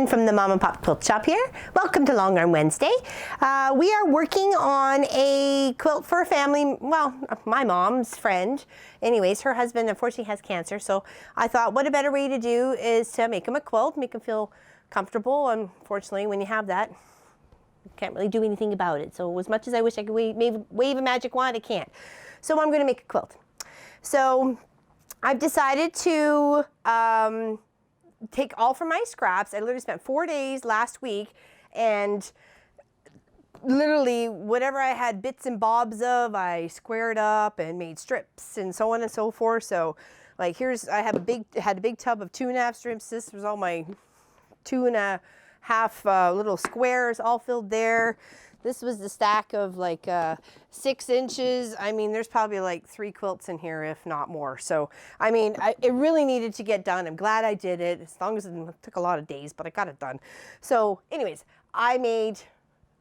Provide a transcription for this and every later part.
from the Mom and Pop Quilt Shop here. Welcome to Long Arm Wednesday. We are working on a quilt for a family, well, my mom's friend. Anyways, her husband unfortunately has cancer, so I thought what a better way to do is to make him a quilt, make him feel comfortable. Unfortunately, when you have that, you can't really do anything about it. So as much as I wish I could wave a magic wand, I can't. So I'm going to make a quilt. So I've decided to take all from my scraps. I literally spent 4 days last week, and literally whatever I had bits and bobs of, I squared up and made strips and so on and so forth. So like I had a big tub of 2.5 strips. This was all my 2.5 little squares all filled there. This was the stack of like 6 inches. I mean, there's probably like 3 quilts in here, if not more. So, I mean, it really needed to get done. I'm glad I did it, as long as it took a lot of days, but I got it done. So anyways, I made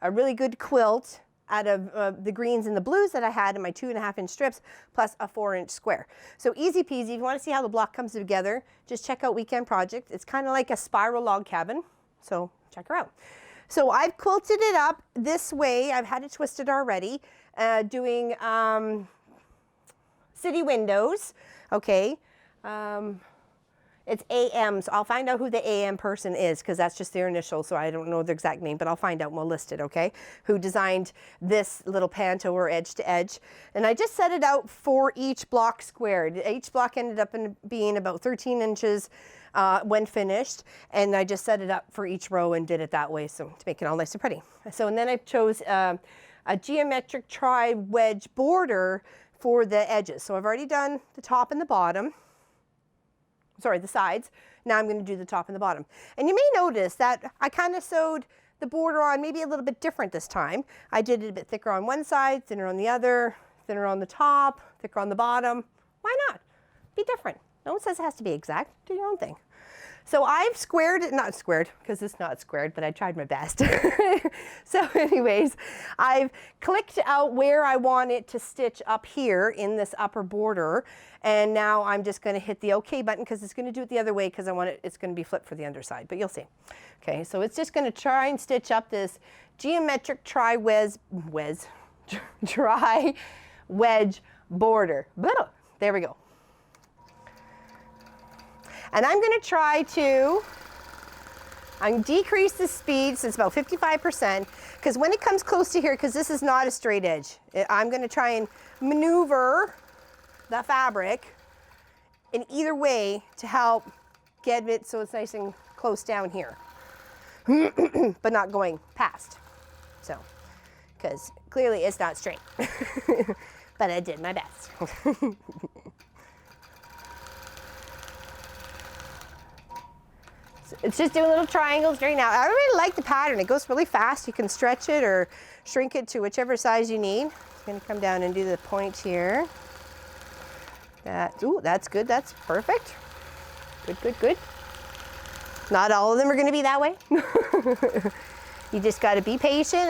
a really good quilt out of the greens and the blues that I had in my 2.5-inch strips, plus a 4-inch square. So easy peasy. If you want to see how the block comes together, just check out Weekend Project. It's kind of like a spiral log cabin. So check her out. So I've quilted it up this way. I've had it twisted already, doing city windows, okay. It's AM, so I'll find out who the AM person is, because that's just their initial, so I don't know the exact name, but I'll find out and we'll list it, okay? Who designed this little panto or edge to edge. And I just set it out for each block squared. Each block ended up being about 13 inches when finished, and I just set it up for each row and did it that way, so to make it all nice and pretty. So, and then I chose a geometric tri-wedge border for the edges. So I've already done the top and the bottom. Sorry, the sides. Now I'm going to do the top and the bottom. And you may notice that I kind of sewed the border on maybe a little bit different this time. I did it a bit thicker on one side, thinner on the other, thinner on the top, thicker on the bottom. Why not? Be different. No one says it has to be exact. Do your own thing. So I've squared it, not squared, because it's not squared, but I tried my best. So anyways, I've clicked out where I want it to stitch up here in this upper border. And now I'm just going to hit the OK button, because it's going to do it the other way, because I want it's going to be flipped for the underside, but you'll see. Okay, so it's just going to try and stitch up this geometric tri-wedge border. There we go. And I'm going to try to decrease the speed, so it's about 55%, because when it comes close to here, because this is not a straight edge, I'm going to try and maneuver the fabric in either way to help get it so it's nice and close down here, but not going past. So, because clearly it's not straight, but I did my best. It's just doing little triangles right now. I really like the pattern. It goes really fast. You can stretch it or shrink it to whichever size you need. It's going to come down and do the point here. Ooh, that's good. That's perfect. Good, good, good. Not all of them are going to be that way. You just got to be patient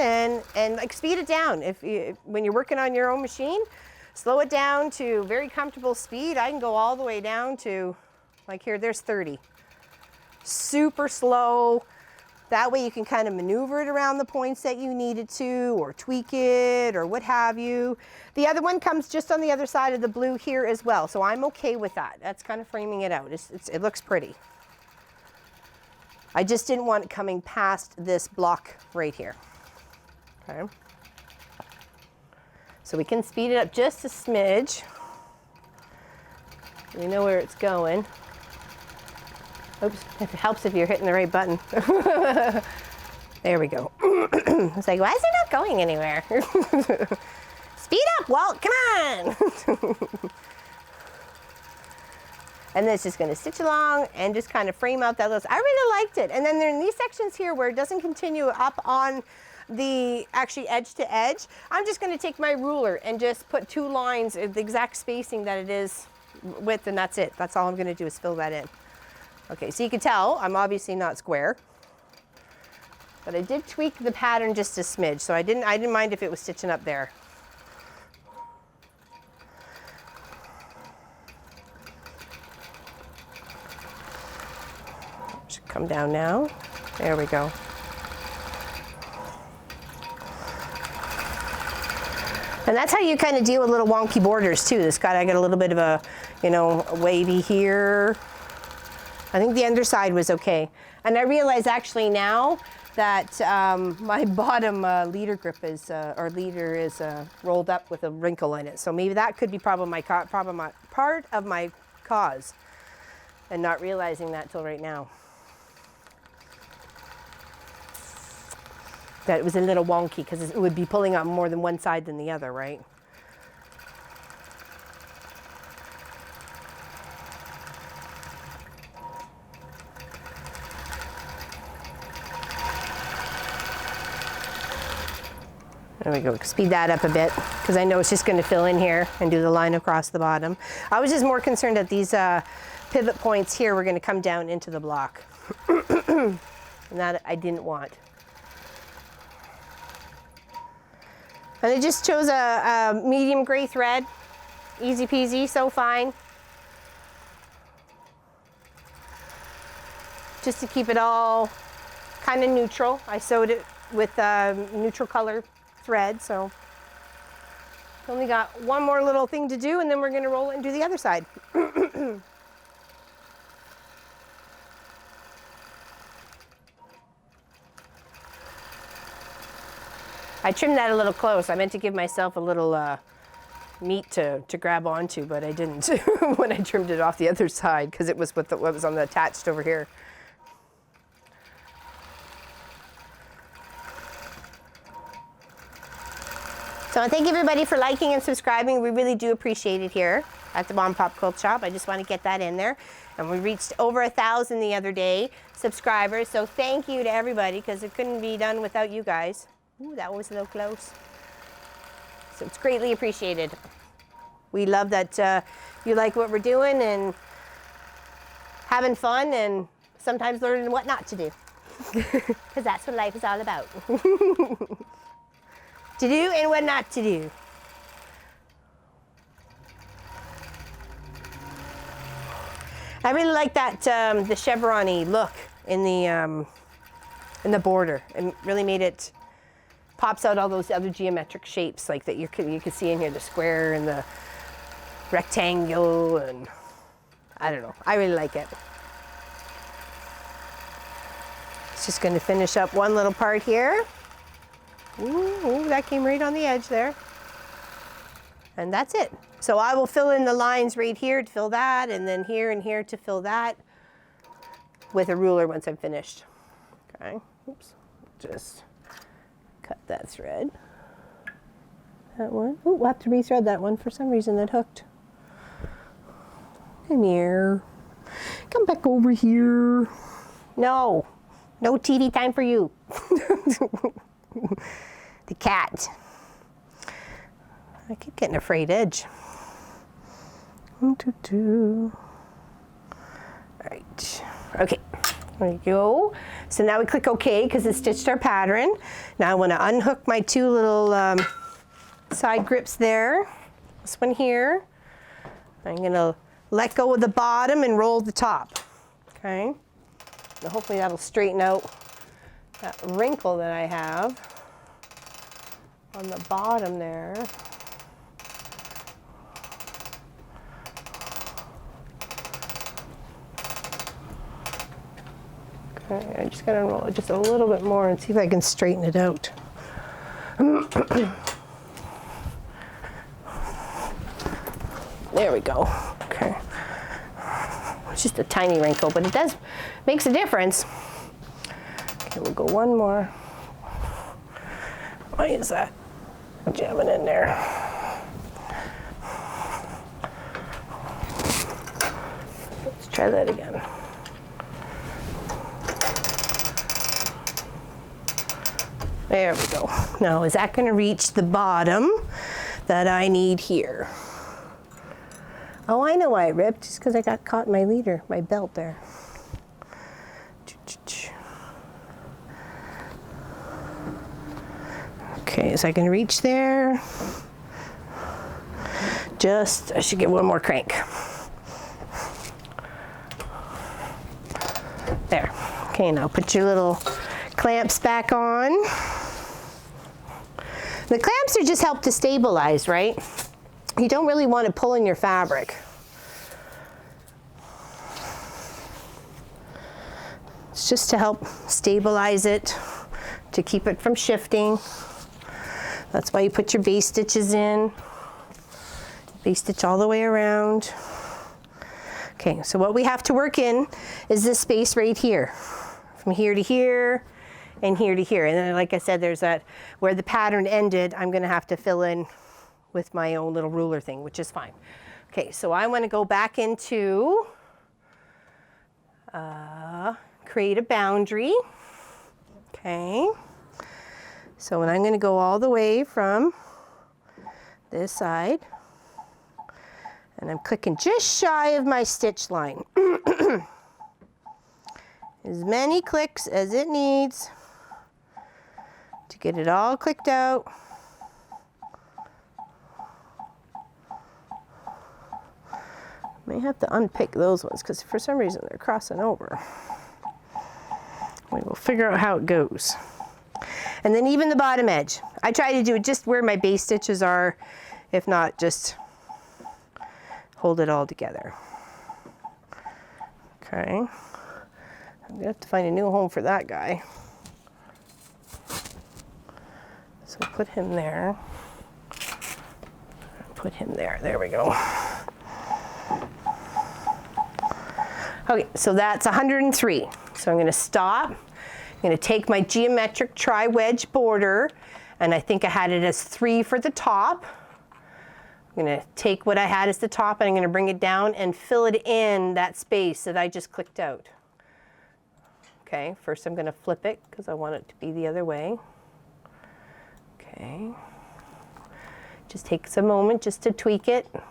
and like speed it down. When you're working on your own machine, slow it down to very comfortable speed. I can go all the way down to, like here, there's 30. Super slow. That way you can kind of maneuver it around the points that you need it to, or tweak it, or what have you. The other one comes just on the other side of the blue here as well, so I'm okay with that. That's kind of framing it out. It looks pretty. I just didn't want it coming past this block right here. Okay. So we can speed it up just a smidge. We know where it's going. Oops, it helps if you're hitting the right button. There we go. It's like, why is it not going anywhere? Speed up, Walt, come on! And then it's just going to stitch along and just kind of frame out that little. I really liked it. And then there are these sections here where it doesn't continue up on the actually edge to edge. I'm just going to take my ruler and just put 2 lines, the exact spacing that it is width, and that's it. That's all I'm going to do is fill that in. Okay, so you can tell I'm obviously not square, but I did tweak the pattern just a smidge, so I didn't mind if it was stitching up there. Should come down now. There we go. And that's how you kind of deal with little wonky borders too. I got a little bit of a, you know, a wavy here. I think the underside was okay. And I realize actually now that my bottom leader grip is, or leader is rolled up with a wrinkle in it. So maybe that could be part of my cause, and not realizing that till right now. That it was a little wonky because it would be pulling up more than one side than the other, right? There we go. Speed that up a bit because I know it's just going to fill in here and do the line across the bottom. I was just more concerned that these pivot points here were going to come down into the block. And that I didn't want. And I just chose a medium gray thread. Easy peasy, so fine. Just to keep it all kind of neutral. I sewed it with neutral color thread, so only got one more little thing to do, and then we're going to roll it and do the other side. I trimmed that a little close. I meant to give myself a little meat to grab onto, but I didn't when I trimmed it off the other side because it was with what was on the attached over here. So I thank everybody for liking and subscribing. We really do appreciate it here at the Mom Pop Quilt Shop. I just want to get that in there. And we reached over 1,000 the other day, subscribers. So thank you to everybody because it couldn't be done without you guys. Ooh, that was a little close. So it's greatly appreciated. We love that you like what we're doing and having fun and sometimes learning what not to do. Because that's what life is all about. To do and what not to do. I really like that the chevron-y look in the border. It really made it, pops out all those other geometric shapes like that you can see in here, the square and the rectangle, and I don't know. I really like it. It's just going to finish up one little part here. Ooh, that came right on the edge there. And that's it. So I will fill in the lines right here to fill that, and then here and here to fill that with a ruler once I'm finished. Okay, oops, just cut that thread. That one. Oh, we'll have to rethread that one. For some reason that hooked. Come here. Come back over here. No, no TV time for you. The cat. I keep getting a frayed edge. 1, 2, 2. All right. Okay. There you go. So now we click OK because it stitched our pattern. Now I want to unhook my two little side grips there. This one here. I'm going to let go of the bottom and roll the top. Okay. Now hopefully that'll straighten out that wrinkle that I have on the bottom there. Okay, I just gotta roll it just a little bit more and see if I can straighten it out. There we go. Okay. It's just a tiny wrinkle, but it makes a difference. Okay, we'll go one more. Why is that jamming in there? Let's try that again. There we go. Now, is that going to reach the bottom that I need here? Oh, I know why it ripped. Just because I got caught in my leader, my belt there. Okay, is I can reach there? I should get one more crank. There, Okay, now put your little clamps back on. The clamps are just help to stabilize, right? You don't really want to pull in your fabric. It's just to help stabilize it, to keep it from shifting. That's why you put your base stitches in. Base stitch all the way around. Okay, so what we have to work in is this space right here. From here to here and here to here. And then, like I said, there's that where the pattern ended, I'm gonna have to fill in with my own little ruler thing, which is fine. Okay, so I wanna go back into create a boundary. Okay, so when I'm gonna go all the way from this side, and I'm clicking just shy of my stitch line. As many clicks as it needs to get it all clicked out. May have to unpick those ones because for some reason they're crossing over. We will figure out how it goes. And then even the bottom edge. I try to do it just where my base stitches are, if not just hold it all together. Okay. I'm gonna have to find a new home for that guy. So put him there. Put him there. There we go. Okay, so that's 103. So I'm gonna stop. I'm gonna take my geometric tri-wedge border, and I think I had it as 3 for the top. I'm gonna take what I had as the top and I'm gonna bring it down and fill it in that space that I just clicked out. Okay, first I'm gonna flip it because I want it to be the other way. Okay, just takes a moment just to tweak it. You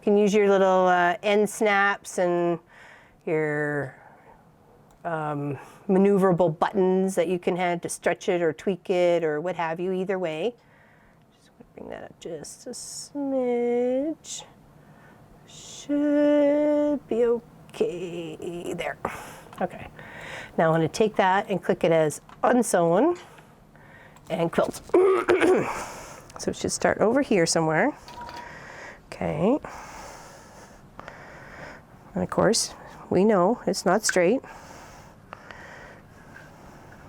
can use your little end snaps and your maneuverable buttons that you can have to stretch it or tweak it or what have you, either way. Just bring that up just a smidge. Should be okay, there. Okay, now I want to take that and click it as unsewn and quilt. So it should start over here somewhere. Okay. And of course, we know it's not straight.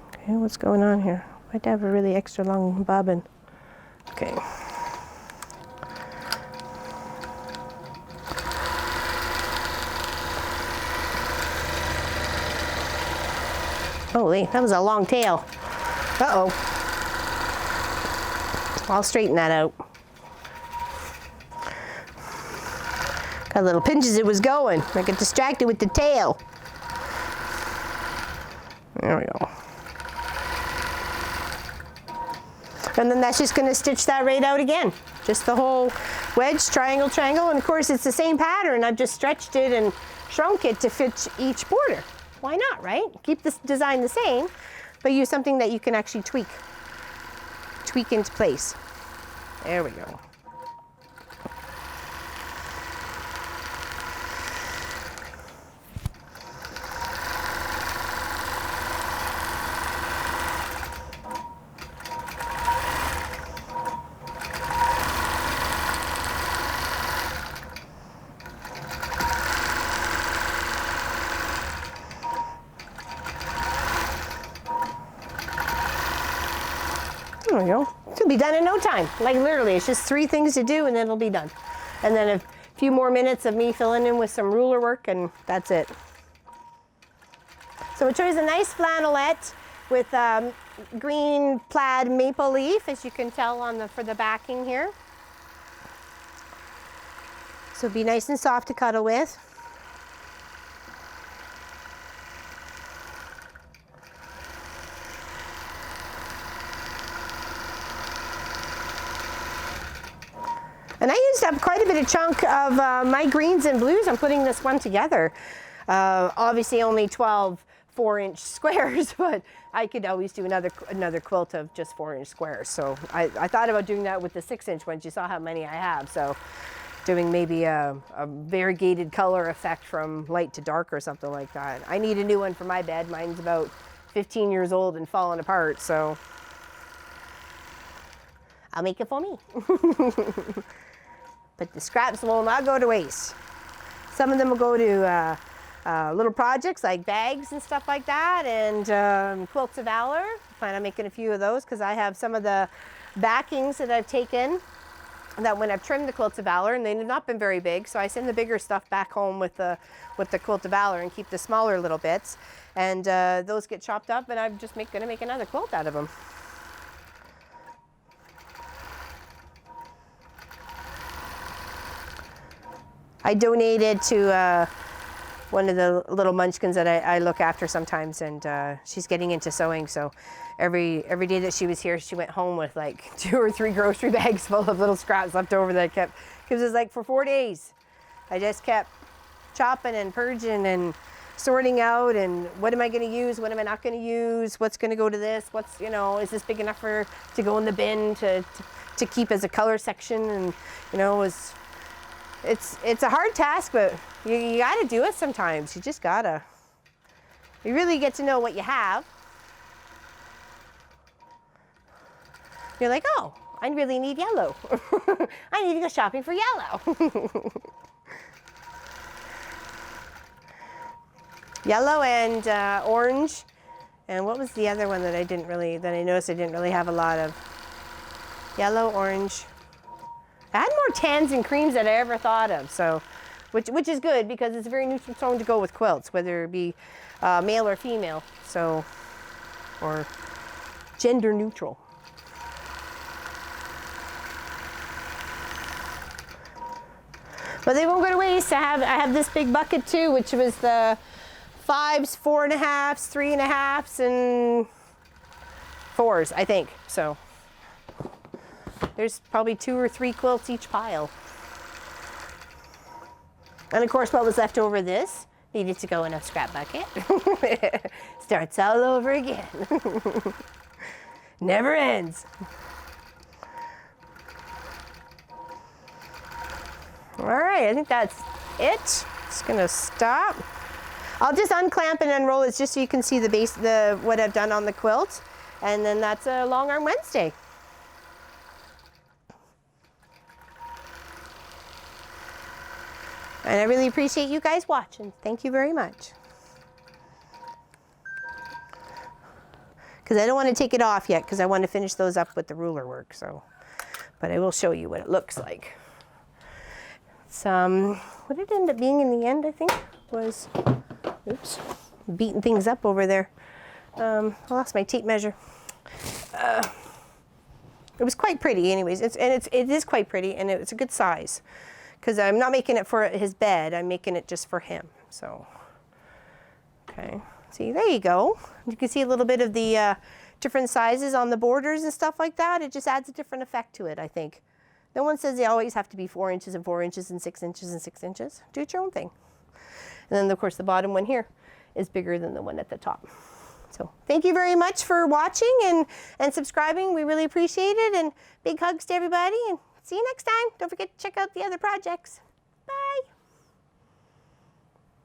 Okay, what's going on here? Might have a really extra long bobbin. Okay. Holy, that was a long tail. Uh-oh. I'll straighten that out. Got little pinches it was going. I get distracted with the tail. There we go. And then that's just gonna stitch that right out again. Just the whole wedge, triangle, triangle, and of course it's the same pattern. I've just stretched it and shrunk it to fit each border. Why not, right? Keep this design the same, but use something that you can actually tweak into place. There we go. There we go. It'll be done in no time. Like literally, it's just 3 things to do and then it'll be done. And then a few more minutes of me filling in with some ruler work and that's it. So I chose a nice flannelette with green plaid maple leaf, as you can tell on for the backing here. So it'll be nice and soft to cuddle with. And I used up quite a bit of chunk of my greens and blues. I'm putting this one together. Obviously only 12 4-inch squares, but I could always do another quilt of just 4-inch squares. So I thought about doing that with the 6-inch ones. You saw how many I have. So doing maybe a variegated color effect from light to dark or something like that. I need a new one for my bed. Mine's about 15 years old and falling apart, so I'll make it for me. But the scraps will not go to waste. Some of them will go to little projects like bags and stuff like that, and Quilts of Valor. Plan on making a few of those because I have some of the backings that I've taken that when I've trimmed the Quilts of Valor, and they've not been very big, so I send the bigger stuff back home with the Quilt of Valor and keep the smaller little bits, and those get chopped up, and I'm just gonna make another quilt out of them. I donated to one of the little munchkins that I look after sometimes, and she's getting into sewing, so every day that she was here, she went home with like 2 or 3 grocery bags full of little scraps left over that I kept, because it was like for 4 days. I just kept chopping and purging and sorting out, and what am I going to use, what am I not going to use, what's going to go to this, what's, you know, is this big enough to go in the bin to keep as a color section, and you know, it's a hard task, but you got to do it sometimes. You just gotta. You really get to know what you have. You're like, oh, I really need yellow. I need to go shopping for yellow. Yellow and orange. And what was the other one that I noticed I didn't really have a lot of? Yellow, orange. I had more tans and creams than I ever thought of, so, which is good because it's a very neutral tone to go with quilts, whether it be male or female, so, or gender neutral. But they won't go to waste. I have this big bucket too, which was the 5s, 4.5s, 3.5s, and 4s, I think, so. There's probably 2 or 3 quilts each pile. And of course, what was left over this needed to go in a scrap bucket. Starts all over again. Never ends. All right, I think that's it. Just gonna stop. I'll just unclamp and unroll it just so you can see the base, what I've done on the quilt. And then that's a Long Arm Wednesday. And I really appreciate you guys watching. Thank you very much. Because I don't want to take it off yet because I want to finish those up with the ruler work. So, but I will show you what it looks like. What it ended up being in the end, I think, was, oops, beating things up over there. I lost my tape measure. It was quite pretty anyways. It is quite pretty, and it's a good size. Because I'm not making it for his bed, I'm making it just for him, so. Okay, see, there you go. You can see a little bit of the different sizes on the borders and stuff like that. It just adds a different effect to it, I think. No one says they always have to be 4 inches and 4 inches and 6 inches and 6 inches. Do it your own thing. And then, of course, the bottom one here is bigger than the one at the top. So thank you very much for watching and subscribing. We really appreciate it. And big hugs to everybody. And see you next time. Don't forget to check out the other projects.